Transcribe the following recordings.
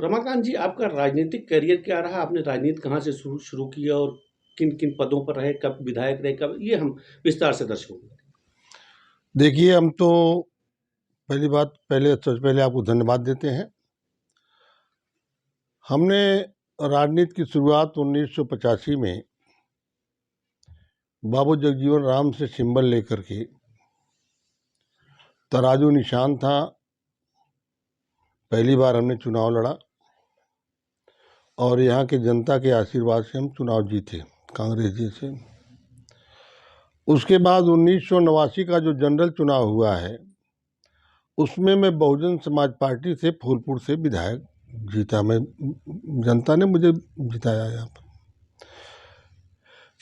रमाकांत जी, आपका राजनीतिक करियर क्या रहा? आपने राजनीति कहाँ से शुरू शुरू किया और किन-किन पदों पर रहे? कब विधायक रहे? कब ये हम विस्तार से दर्शकों को बताएँ। देखिए, हम तो सबसे पहले आपको धन्यवाद देते हैं। हमने राजनीति की शुरुआत 1985 में बाबू जगजीवन राम से सिंबल लेकर के, तराजू निशान था, पहली बार हमने चुनाव लड़ा और यहाँ के जनता के आशीर्वाद से हम चुनाव जीते कांग्रेस जी से। उसके बाद 1989 का जो जनरल चुनाव हुआ है, उसमें मैं बहुजन समाज पार्टी से फूलपुर से विधायक जीता। जनता ने मुझे जिताया यहाँ पर।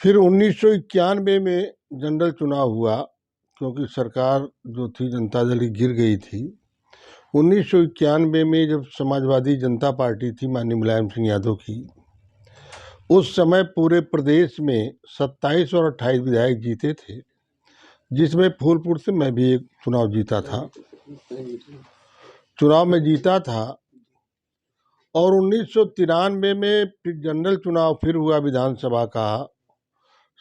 फिर 1991 में जनरल चुनाव हुआ, क्योंकि सरकार जो थी जनता दल की गिर गई थी। 1991 में जब समाजवादी जनता पार्टी थी माननीय मुलायम सिंह यादव की, उस समय पूरे प्रदेश में 27 और 28 विधायक जीते थे, जिसमें फूलपुर से मैं भी एक चुनाव जीता था। और 1993 में फिर जनरल चुनाव फिर हुआ विधानसभा का।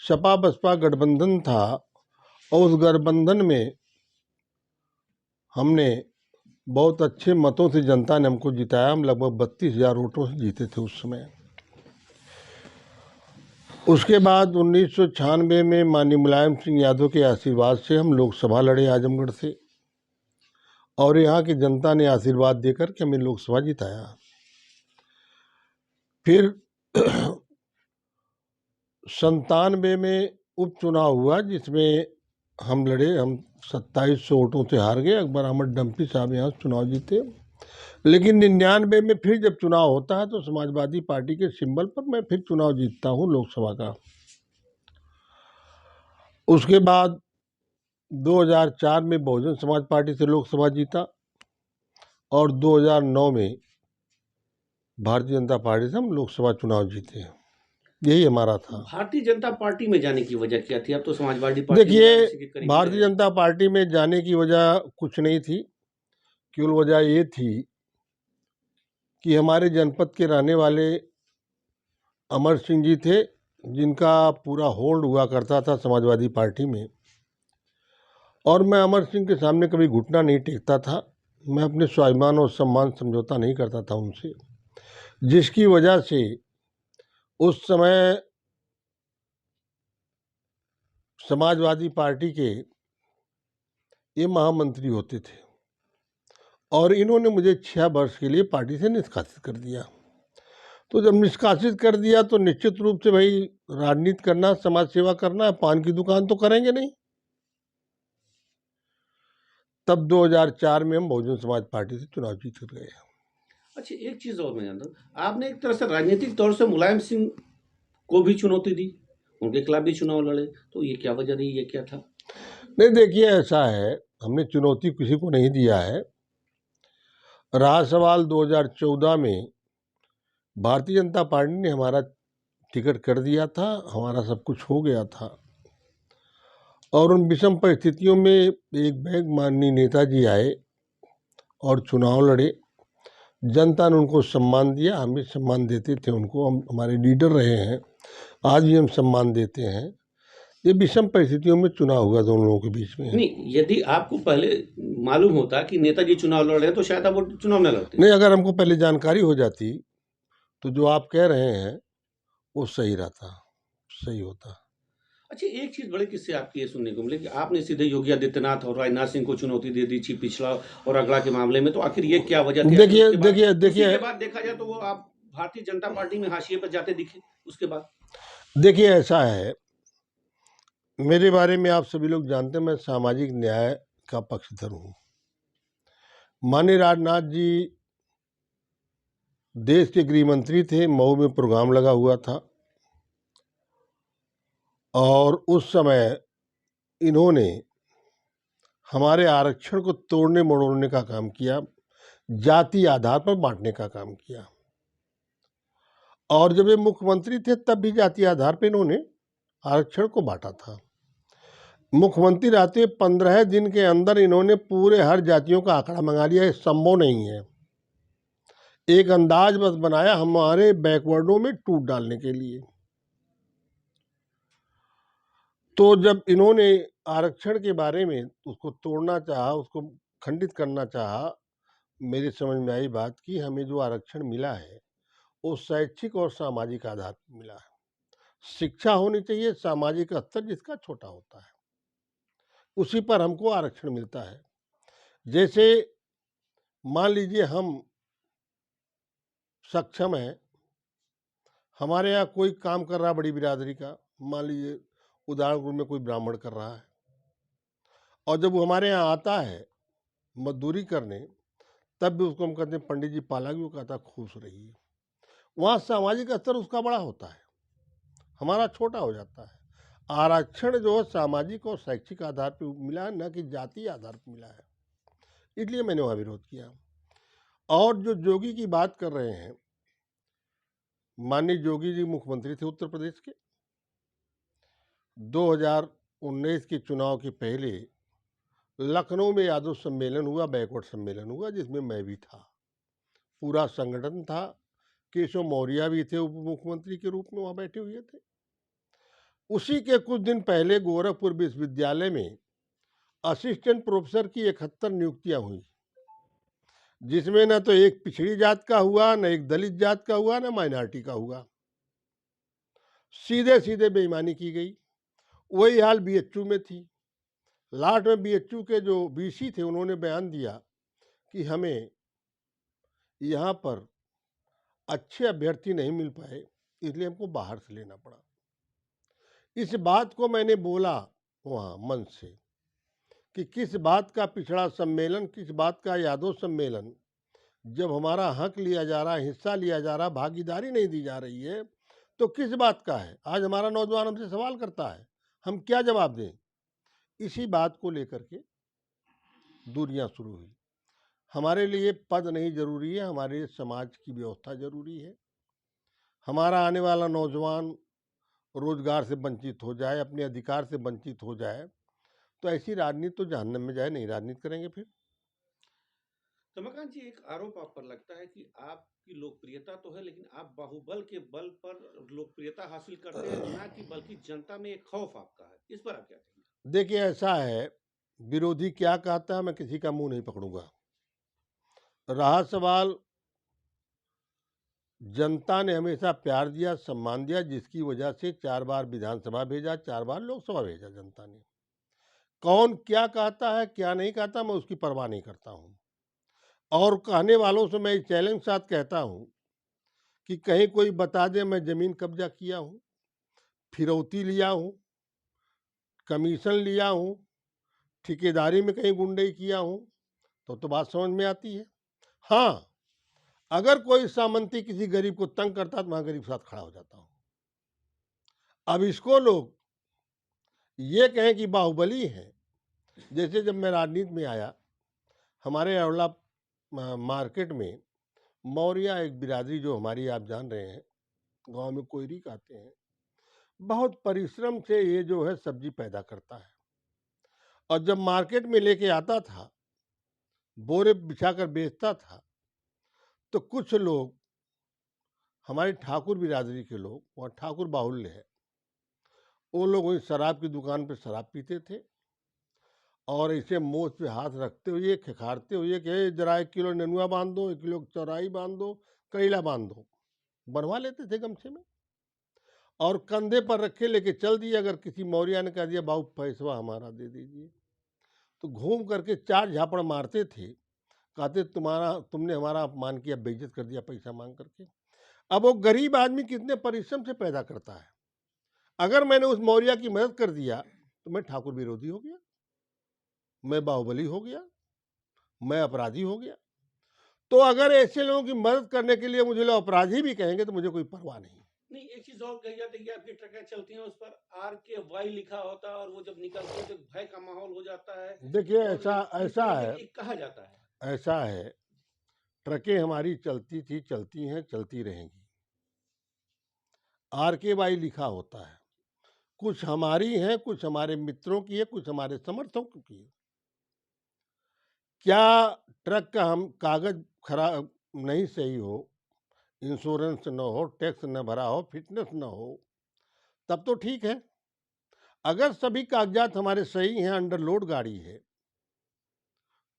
सपा बसपा गठबंधन था और उस गठबंधन में हमने बहुत अच्छे मतों से जनता ने हमको जिताया। हम लगभग 32,000 वोटों से जीते थे उस समय। उसके बाद 1996 में माननीय मुलायम सिंह यादव के आशीर्वाद से हम लोकसभा लड़े आजमगढ़ से, और यहाँ की जनता ने आशीर्वाद देकर के हमें लोकसभा जिताया। फिर 97 में उपचुनाव हुआ, जिसमें हम लड़े। हम 2700 वोटों से हार गए। अकबर अहमद डंपी साहब यहाँ चुनाव जीते। लेकिन 99 में फिर जब चुनाव होता है तो समाजवादी पार्टी के सिंबल पर मैं फिर चुनाव जीतता हूँ लोकसभा का। उसके बाद 2004 में बहुजन समाज पार्टी से लोकसभा जीता और 2009 में भारतीय जनता पार्टी से हम लोकसभा चुनाव जीते। यही हमारा था। भारतीय जनता पार्टी में जाने की वजह क्या थी? अब तो समाजवादी पार्टी देखिए, भारतीय जनता पार्टी में जाने की वजह कुछ नहीं थी। केवल वजह ये थी कि हमारे जनपद के रहने वाले अमर सिंह जी थे, जिनका पूरा होल्ड हुआ करता था समाजवादी पार्टी में, और मैं अमर सिंह के सामने कभी घुटना नहीं टेकता था। मैं अपने स्वाभिमान और सम्मान समझौता नहीं करता था उनसे, जिसकी वजह से उस समय समाजवादी पार्टी के ये महामंत्री होते थे और इन्होंने मुझे 6 वर्ष के लिए पार्टी से निष्कासित कर दिया। तो जब निष्कासित कर दिया तो निश्चित रूप से भाई राजनीति करना, समाज सेवा करना है, पान की दुकान तो करेंगे नहीं। तब 2004 में हम बहुजन समाज पार्टी से चुनाव जीत कर गए। अच्छा, एक चीज़ और मैं जानता हूँ, आपने एक तरह से राजनीतिक तौर से मुलायम सिंह को भी चुनौती दी, उनके खिलाफ भी चुनाव लड़े, तो ये क्या वजह रही? ये क्या था? नहीं, देखिए, ऐसा है, हमने चुनौती किसी को नहीं दिया है। रहा सवाल 2014 में भारतीय जनता पार्टी ने हमारा टिकट कर दिया था, हमारा सब कुछ हो गया था, और उन विषम परिस्थितियों में एक बैग माननीय नेताजी आए और चुनाव लड़े। जनता ने उनको सम्मान दिया, हम भी सम्मान देते थे उनको। हम हमारे लीडर रहे हैं, आज भी हम सम्मान देते हैं। ये विषम परिस्थितियों में चुनाव हुआ दोनों लोगों के बीच में। नहीं, यदि आपको पहले मालूम होता कि नेताजी चुनाव लड़ रहे हैं तो शायद आप वो चुनाव न लड़ते। नहीं, अगर हमको पहले जानकारी हो जाती तो जो आप कह रहे हैं वो सही रहता, सही होता। अच्छा, एक चीज़ बड़े किस्से आपकी ये सुनने को मिले कि आपने सीधे योगी आदित्यनाथ और राजनाथ सिंह को चुनौती दे दी थी पिछला और अगला के मामले में, तो आखिर ये क्या वजह थी? देखिए, उसी के बाद देखा जाए तो वो आप भारतीय जनता पार्टी में हाशिए पर जाते दिखे उसके बाद। देखिए, ऐसा है, मेरे बारे में आप सभी लोग जानते हैं, मैं सामाजिक न्याय का पक्षधर हूँ। माननीय राजनाथ जी देश के गृह मंत्री थे, मऊ में प्रोग्राम लगा हुआ था और उस समय इन्होंने हमारे आरक्षण को तोड़ने मरोड़ने का काम किया, जाति आधार पर बांटने का काम किया। और जब ये मुख्यमंत्री थे तब भी जाति आधार पर इन्होंने आरक्षण को बांटा था। मुख्यमंत्री रहते 15 दिन के अंदर इन्होंने पूरे हर जातियों का आंकड़ा मंगा लिया। ये संभव नहीं है, एक अंदाज बस बनाया हमारे बैकवर्डों में टूट डालने के लिए। तो जब इन्होंने आरक्षण के बारे में उसको तोड़ना चाहा, उसको खंडित करना चाहा, मेरी समझ में आई बात कि हमें जो आरक्षण मिला है वो शैक्षिक और सामाजिक आधार पर मिला है। शिक्षा होनी चाहिए, सामाजिक स्तर जिसका छोटा होता है उसी पर हमको आरक्षण मिलता है। जैसे मान लीजिए हम सक्षम हैं, हमारे यहाँ कोई काम कर रहा है बड़ी बिरादरी का, मान लीजिए उदाहरण के रूप में कोई ब्राह्मण कर रहा है, और जब वो हमारे यहाँ आता है मजदूरी करने, तब भी उसको हम कहते हैं पंडित जी पाला भी, वो कहता खुश रहिए। वहाँ सामाजिक स्तर उसका बड़ा होता है, हमारा छोटा हो जाता है। आरक्षण जो है सामाजिक और शैक्षिक आधार पर मिला है, न कि जाति आधार पर मिला है, इसलिए मैंने वहाँ विरोध किया। और जो जोगी की बात कर रहे हैं, माननीय जोगी जी मुख्यमंत्री थे उत्तर प्रदेश के। 2019 के चुनाव के पहले लखनऊ में यादव सम्मेलन हुआ, बैकवर्ड सम्मेलन हुआ, जिसमें मैं भी था, पूरा संगठन था। केशव मौर्य भी थे उप मुख्यमंत्री के रूप में वहाँ बैठे हुए थे। उसी के कुछ दिन पहले गोरखपुर विश्वविद्यालय में असिस्टेंट प्रोफेसर की 71 नियुक्तियां हुई, जिसमें न तो एक पिछड़ी जात का हुआ, न एक दलित जात का हुआ, न माइनॉरिटी का हुआ। सीधे सीधे बेईमानी की गई। वही हाल बीएचयू में थी। लास्ट में बीएचयू के जो वीसी थे उन्होंने बयान दिया कि हमें यहाँ पर अच्छे अभ्यर्थी नहीं मिल पाए, इसलिए हमको बाहर से लेना पड़ा। इस बात को मैंने बोला वहाँ मंच से कि किस बात का पिछड़ा सम्मेलन, किस बात का यादव सम्मेलन, जब हमारा हक लिया जा रहा है, हिस्सा लिया जा रहा है, भागीदारी नहीं दी जा रही है, तो किस बात का है। आज हमारा नौजवान हमसे सवाल करता है, हम क्या जवाब दें। इसी बात को लेकर के दूरियां शुरू हुई। हमारे लिए पद नहीं जरूरी है, हमारे समाज की व्यवस्था जरूरी है। हमारा आने वाला नौजवान रोजगार से वंचित हो जाए, अपने अधिकार से वंचित हो जाए, तो ऐसी राजनीति तो जहन्नम में जाए, नहीं राजनीति करेंगे फिर। रमाकांत जी, एक आरोप आप पर लगता है कि आपकी लोकप्रियता तो है, लेकिन आप बाहुबल के बल पर लोकप्रियता हासिल करते हैं, ना कि बल्कि जनता में एक खौफ आपका है। इस पर आप क्या कहेंगे? देखिए ऐसा है, विरोधी क्या कहता है मैं किसी का मुंह नहीं पकड़ूंगा। रहा सवाल, जनता ने हमेशा प्यार दिया, सम्मान दिया, जिसकी वजह से 4 बार विधानसभा भेजा, 4 बार लोकसभा भेजा जनता ने। कौन क्या कहता है क्या नहीं कहता मैं उसकी परवाह नहीं करता हूँ। और कहने वालों से मैं चैलेंज साथ कहता हूँ कि कहीं कोई बता दे मैं जमीन कब्जा किया हूँ, फिरौती लिया हूँ, कमीशन लिया हूँ, ठेकेदारी में कहीं गुंडई किया हूँ, तो बात समझ में आती है। हाँ, अगर कोई सामंती किसी गरीब को तंग करता तो वहां गरीब के साथ खड़ा हो जाता हूं। अब इसको लोग ये कहें कि बाहुबली है। जैसे जब मैं राजनीति में आया, हमारे अरवला मार्केट में मौर्या एक बिरादरी जो हमारी आप जान रहे हैं, गांव में कोयरी कहते हैं, बहुत परिश्रम से ये जो है सब्जी पैदा करता है। और जब मार्केट में लेके आता था, बोरे बिछाकर बेचता था, तो कुछ लोग, हमारे ठाकुर बिरादरी के लोग, वहाँ ठाकुर बाहुल्य है, वो लोग वही शराब की दुकान पे शराब पीते थे और इसे मोच पे हाथ रखते हुए खिखारते हुए कि जरा 1 किलो नेनुआ बांध दो, 1 किलो चौराई बांध दो, करेला बांध दो, बनवा लेते थे गमछे में और कंधे पर रखे लेके चल दिए। अगर किसी मौर्या ने कह दिया बाबू पैसवा हमारा दे दीजिए, तो घूम करके 4 झापड़ मारते थे, कहते तुमने हमारा अपमान किया, बेइज्जत कर दिया पैसा मांग करके। अब वो गरीब आदमी कितने परिश्रम से पैदा करता है। अगर मैंने उस मौर्या की मदद कर दिया तो मैं ठाकुर विरोधी हो गया, मैं बाहुबली हो गया, मैं अपराधी हो गया। तो अगर ऐसे लोगों की मदद करने के लिए मुझे लोग अपराधी भी कहेंगे तो मुझे कोई परवाह नहीं। नहीं, एक चीज और कही जाती है कि आपकी ट्रकें चलती हैं, उस पर RKY लिखा होता है और वो जब निकलती है तो एक भय का माहौल हो जाता है। देखिए और ऐसा इस ऐसा तरह है, से एक कहा जाता है। ऐसा है, ट्रकें हमारी चलती थी, चलती हैं, चलती रहेंगी। RKY लिखा होता है, कुछ हमारी है, कुछ हमारे मित्रों की है, कुछ हमारे समर्थकों की है। क्या ट्रक का हम कागज खराब नहीं सही हो, इंश्योरेंस न हो, टैक्स न भरा हो, फिटनेस न हो, तब तो ठीक है। अगर सभी कागजात हमारे सही हैं, अंडर लोड गाड़ी है,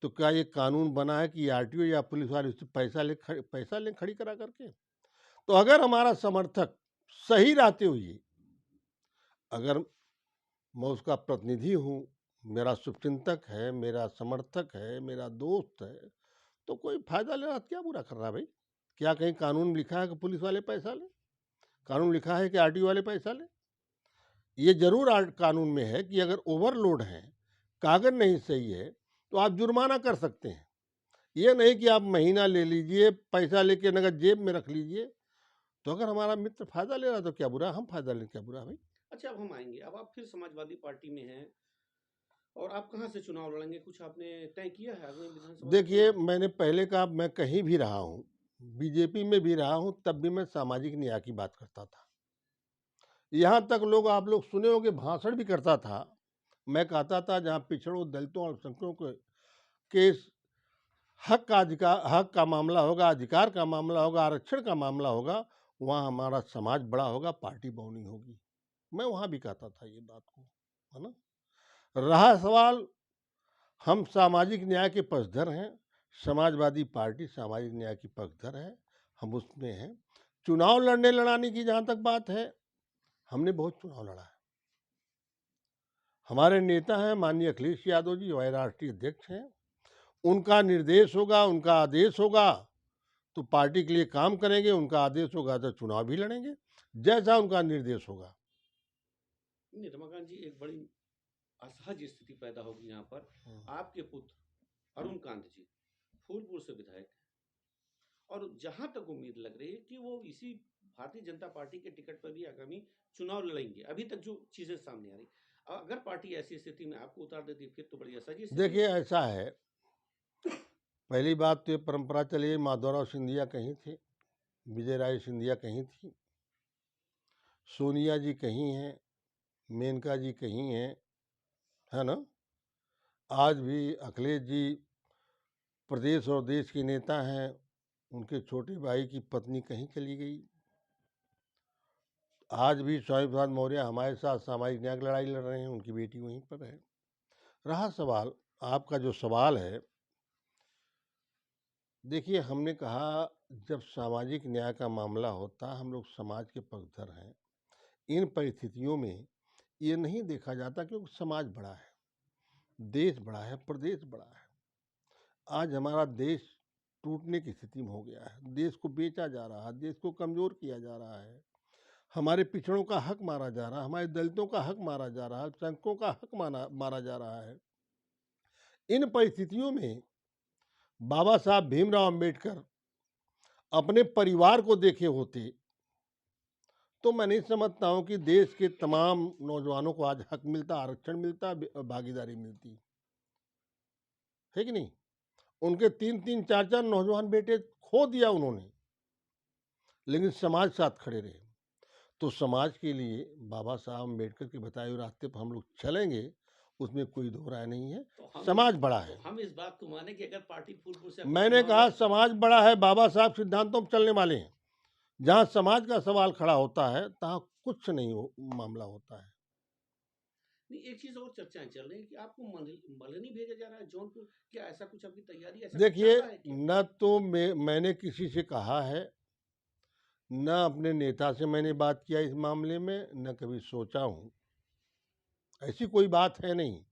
तो क्या ये कानून बना है कि आरटीओ या पुलिस वाले उससे पैसा ले खड़ी करा करके? तो अगर हमारा समर्थक सही रहते हुए, अगर मैं उसका प्रतिनिधि हूँ, मेरा शुभचिंतक है, मेरा समर्थक है, मेरा दोस्त है, तो कोई फायदा ले रहा तो क्या बुरा कर रहा है भाई? क्या कहीं कानून में लिखा है कि पुलिस वाले पैसा ले? कानून लिखा है कि आरटीओ वाले पैसा ले? ये जरूर कानून में है कि अगर ओवरलोड है, कागज नहीं सही है, तो आप जुर्माना कर सकते हैं। ये नहीं कि आप महीना ले लीजिए, पैसा लेके नगद जेब में रख लीजिए। तो अगर हमारा मित्र फायदा ले रहा तो क्या बुरा, हम फायदा ले क्या बुरा भाई? अच्छा, अब हम आएंगे, अब आप फिर समाजवादी पार्टी में हैं और आप कहाँ से चुनाव लड़ेंगे, कुछ आपने तय किया है आगामी विधानसभा देखिए, चुनाव? मैंने पहले कहा मैं कहीं भी रहा हूँ, बीजेपी में भी रहा हूँ, तब भी मैं सामाजिक न्याय की बात करता था। यहाँ तक आप लोग सुने होंगे, भाषण भी करता था। मैं कहता था जहाँ पिछड़ों, दलितों और अल्पसंख्यकों के हक का मामला होगा, अधिकार का मामला होगा, आरक्षण का मामला होगा, वहाँ हमारा समाज बड़ा होगा, पार्टी बौनी होगी। मैं वहाँ भी कहता था ये बात को, है ना। रहा सवाल, हम सामाजिक न्याय के पक्षधर हैं, समाजवादी पार्टी सामाजिक न्याय की पक्षधर है, हम उसमें हैं। चुनाव लड़ाने की जहाँ तक बात है, हमने बहुत चुनाव लड़ा है। हमारे नेता हैं माननीय अखिलेश यादव जी, हमारे राष्ट्रीय अध्यक्ष हैं। उनका निर्देश होगा, उनका आदेश होगा तो पार्टी के लिए काम करेंगे, उनका आदेश होगा तो चुनाव भी लड़ेंगे, जैसा उनका निर्देश होगा। नहीं, रमाकांत जी, एक बड़ी असहज स्थिति पैदा होगी यहाँ पर। आपके पुत्र अरुण कांत जी फूलपुर से विधायक हैं और जहां तक उम्मीद लग रही है कि वो इसी भारतीय जनता पार्टी के टिकट पर भी आगामी चुनाव लड़ेंगे, अभी तक जो चीजें सामने आ रही। अगर पार्टी ऐसी स्थिति में आपको उतार देती है, फिर तो बड़ी असहज स्थिति देखिए, होगी। ऐसा है, पहली बात तो ये परंपरा चली, माधवराव सिंधिया कहीं थे, विजय राय सिंधिया कहीं थी, सोनिया जी कहीं हैं, मेनका जी कहीं हैं, है ना। आज भी अखिलेश जी प्रदेश और देश के नेता हैं, उनके छोटे भाई की पत्नी कहीं चली गई। आज भी स्वामी प्रसाद मौर्य हमारे साथ सामाजिक न्याय की लड़ाई लड़ रहे हैं, उनकी बेटी वहीं पर है। रहा सवाल, आपका जो सवाल है, देखिए, हमने कहा जब सामाजिक न्याय का मामला होता, हम लोग समाज के पक्षधर हैं। इन परिस्थितियों में ये नहीं देखा जाता क्योंकि समाज बड़ा है, देश बड़ा है, प्रदेश बड़ा है। आज हमारा देश टूटने की स्थिति में हो गया है, देश को बेचा जा रहा है, देश को कमजोर किया जा रहा है, हमारे पिछड़ों का हक मारा जा रहा है, हमारे दलितों का हक मारा जा रहा है, अल्पसंख्यकों का हक मारा जा रहा है। इन परिस्थितियों में बाबा साहब भीमराव अंबेडकर अपने परिवार को देखे होते तो मैं नहीं समझता हूं कि देश के तमाम नौजवानों को आज हक मिलता, आरक्षण मिलता, भागीदारी मिलती है कि नहीं। उनके 3-3, 4-4 नौजवान बेटे खो दिया उन्होंने, लेकिन समाज साथ खड़े रहे। तो समाज के लिए बाबा साहब अम्बेडकर के बताए हुए रास्ते पर हम लोग चलेंगे, उसमें कोई दो राय नहीं है। समाज बड़ा है, तो हम इस बात को माने कि अगर पार्टी फूलपुर से मैंने कहा समाज बड़ा है, बाबा साहब सिद्धांतों पर चलने वाले हैं। जहां समाज का सवाल खड़ा होता है तहां कुछ नहीं मामला होता है। नहीं, एक चीज और चर्चाएं चल रही है कि आपको मल्हनी भेजा जा रहा है जौनपुर, क्या ऐसा कुछ आपकी तैयारी, ऐसा कुछ देखिए, चल रहा है क्या? न तो मैंने किसी से कहा है, न अपने नेता से मैंने बात किया इस मामले में, न कभी सोचा हूँ, ऐसी कोई बात है नहीं।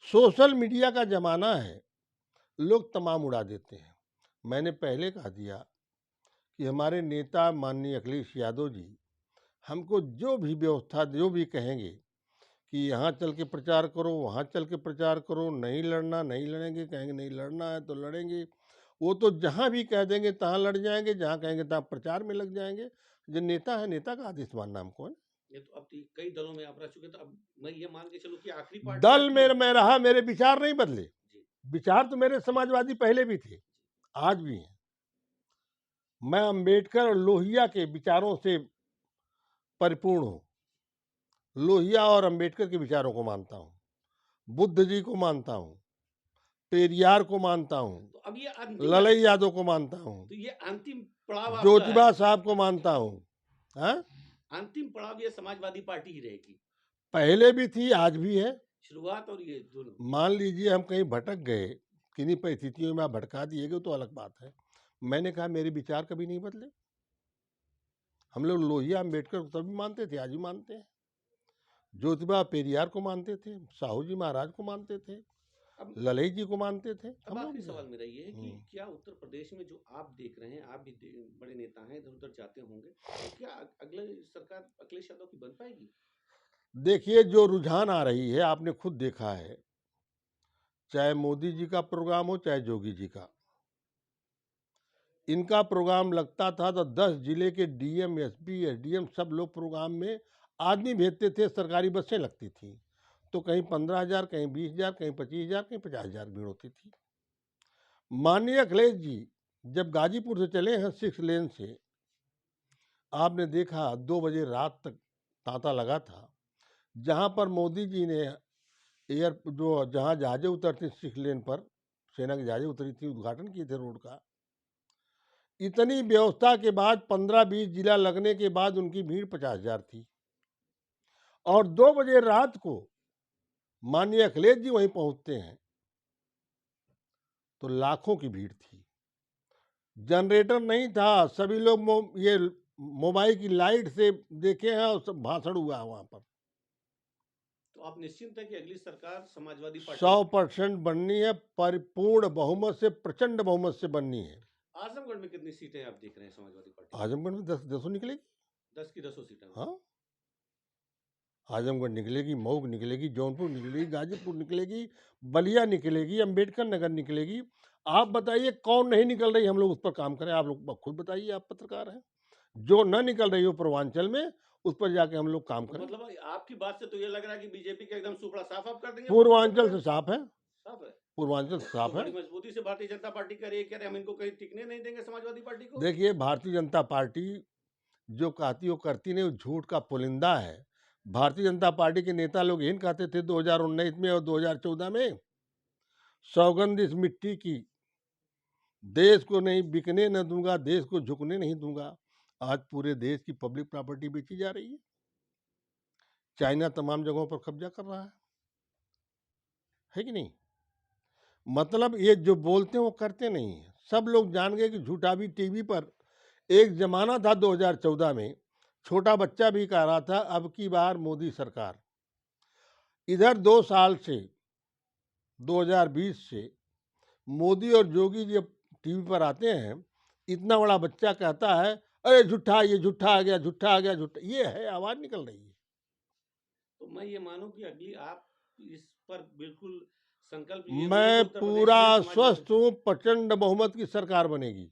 सोशल मीडिया का जमाना है, लोग तमाम उड़ा देते हैं। मैंने पहले कह दिया कि हमारे नेता माननीय अखिलेश यादव जी हमको जो भी व्यवस्था, जो भी कहेंगे कि यहाँ चल के प्रचार करो, वहाँ चल के प्रचार करो, नहीं लड़ना नहीं लड़ेंगे, कहेंगे नहीं लड़ना है तो लड़ेंगे, वो तो जहाँ भी कह देंगे तहाँ लड़ जाएंगे, जहाँ कहेंगे तहाँ प्रचार में लग जाएंगे। जो नेता है, नेता का आदेश मानना हमको है। ये तो अब कई दलों में आप रह चुके, तो अब मैं ये मान के चलूं कि आखिरी पार्टी दल आपकी मेरे है। में रहा, मेरे विचार नहीं बदले। जी, विचार तो मेरे समाजवादी पहले भी थे, आज भी हैं। मैं अंबेडकर और लोहिया के विचारों से परिपूर्ण हूँ। लोहिया और अंबेडकर के विचारों को मानता हूँ, बुद्ध जी को मानता हूँ, पेरियार को मानता हूँ, तो अब ये अंतिम ललई यादव को मानता हूँ, तो ये अंतिम पड़ाव आपका ज्योतिबा है। साहब को मानता हूँ। हाँ, अंतिम पड़ाव ये समाजवादी पार्टी ही रहेगी, पहले भी थी, आज भी है। शुरुआत और ये दोनों। मान लीजिए हम कहीं भटक गए, किन्हीं परिस्थितियों में आप भटका दिए गए तो अलग बात है। मैंने कहा मेरे विचार कभी नहीं बदले। हम लोग लोहिया अम्बेडकर को तभी मानते थे, आज भी मानते हैं। ज्योतिबा पेरियार को मानते थे, साहू जी महाराज को मानते थे, अब ललई जी को मानते थे। अब हम लोग आखिरी भी सवाल हैं। मेरा ये है कि क्या उत्तर प्रदेश में जो आप देख रहे हैं, आप भी बड़े नेता हैं, इधर उधर जाते होंगे, तो क्या अगले सरकार अखिलेश यादव की बन पाएगी? देखिए, जो रुझान आ रही है आपने खुद देखा है, चाहे मोदी जी का प्रोग्राम हो चाहे जोगी जी का। इनका प्रोग्राम लगता था तो 10 जिले के डीएम, एसपी, एसडीएम सब लोग प्रोग्राम में आदमी भेजते थे, सरकारी बसें लगती थी। तो कहीं 15,000, कहीं 20,000, कहीं 25,000, कहीं 50,000 भीड़ होती थी। माननीय अखिलेश जी जब गाजीपुर से चले हैं 6 लेन से, आपने देखा 2 बजे रात तक तांता लगा था। जहां पर मोदी जी ने एयर जो जहां जहाजें उतरती 6 लेन पर, सेना की जहाजें उतरी थी, उद्घाटन किए थे रोड का। इतनी व्यवस्था के बाद 15-20 जिला लगने के बाद उनकी भीड़ 50,000 थी। और 2 बजे रात को माननीय अखिलेश जी वहीं पहुंचते हैं तो लाखों की भीड़ थी। जनरेटर नहीं था, सभी लोग ये मोबाइल की लाइट से देखे हैं और सब भाषण हुआ है वहां पर। तो आप निश्चिंत है कि अगली सरकार समाजवादी पार्टी 100% बननी है, परिपूर्ण बहुमत से, प्रचंड बहुमत से बननी है। आजमगढ़ में कितनी सीटें आप देख रहे हैं समाजवादी पार्टी? आजमगढ़ में 10 निकलेगी। 10 की 10 सीटें? हाँ, आजमगढ़ निकलेगी, मऊ निकलेगी, जौनपुर निकलेगी, गाजीपुर निकलेगी, बलिया निकलेगी, अंबेडकर नगर निकलेगी। आप बताइए कौन नहीं निकल रही, हम लोग उस पर काम करें। आप लोग खुद बताइए, आप पत्रकार हैं। जो न निकल रही हो पूर्वांचल में, उस पर जाके हम लोग काम तो करें। मतलब आपकी बात से तो ये लग रहा है कि बीजेपी का एकदम सुपड़ा साफ आप कर देंगे? पूर्वांचल से साफ है, साफ है। पूर्वांचल से तो साफ है। बड़ी मजबूती से भारतीय जनता पार्टी कह रही है कि अरे हम इनको कहीं टिकने नहीं देंगे समाजवादी पार्टी को। देखिए, भारतीय जनता पार्टी जो कहती वो करती नहीं, वो झूठ का पुलिंदा है। भारतीय जनता पार्टी के नेता लोग यही कहते थे 2019 में और 2014 में, सौगंध इस मिट्टी की, देश को नहीं बिकने न दूंगा, देश को झुकने नहीं दूंगा। आज पूरे देश की पब्लिक प्रॉपर्टी बेची जा रही है। चाइना तमाम जगहों पर कब्जा कर रहा है कि नहीं? मतलब ये जो बोलते हैं वो करते नहीं है। सब लोग जान गए कि झूठा। भी टीवी पर एक जमाना था 2014 में, छोटा बच्चा भी कह रहा था अब की बार मोदी सरकार। इधर 2 साल से, 2020 से मोदी और जोगी जब टीवी पर आते हैं, इतना बड़ा बच्चा कहता है अरे झूठा, ये झूठा आ गया, झूठा आ गया, झूठा, ये है, आवाज निकल रही है। तो मैं ये मानूं कि अगली आप इस पर बिल्कुल संकल्प लिए हुए हैं कि मैं उत्तर प्रदेश पूरा में समाजवादी स्वस्थ हूं, प्रचंड बहुमत की सरकार बनेगी।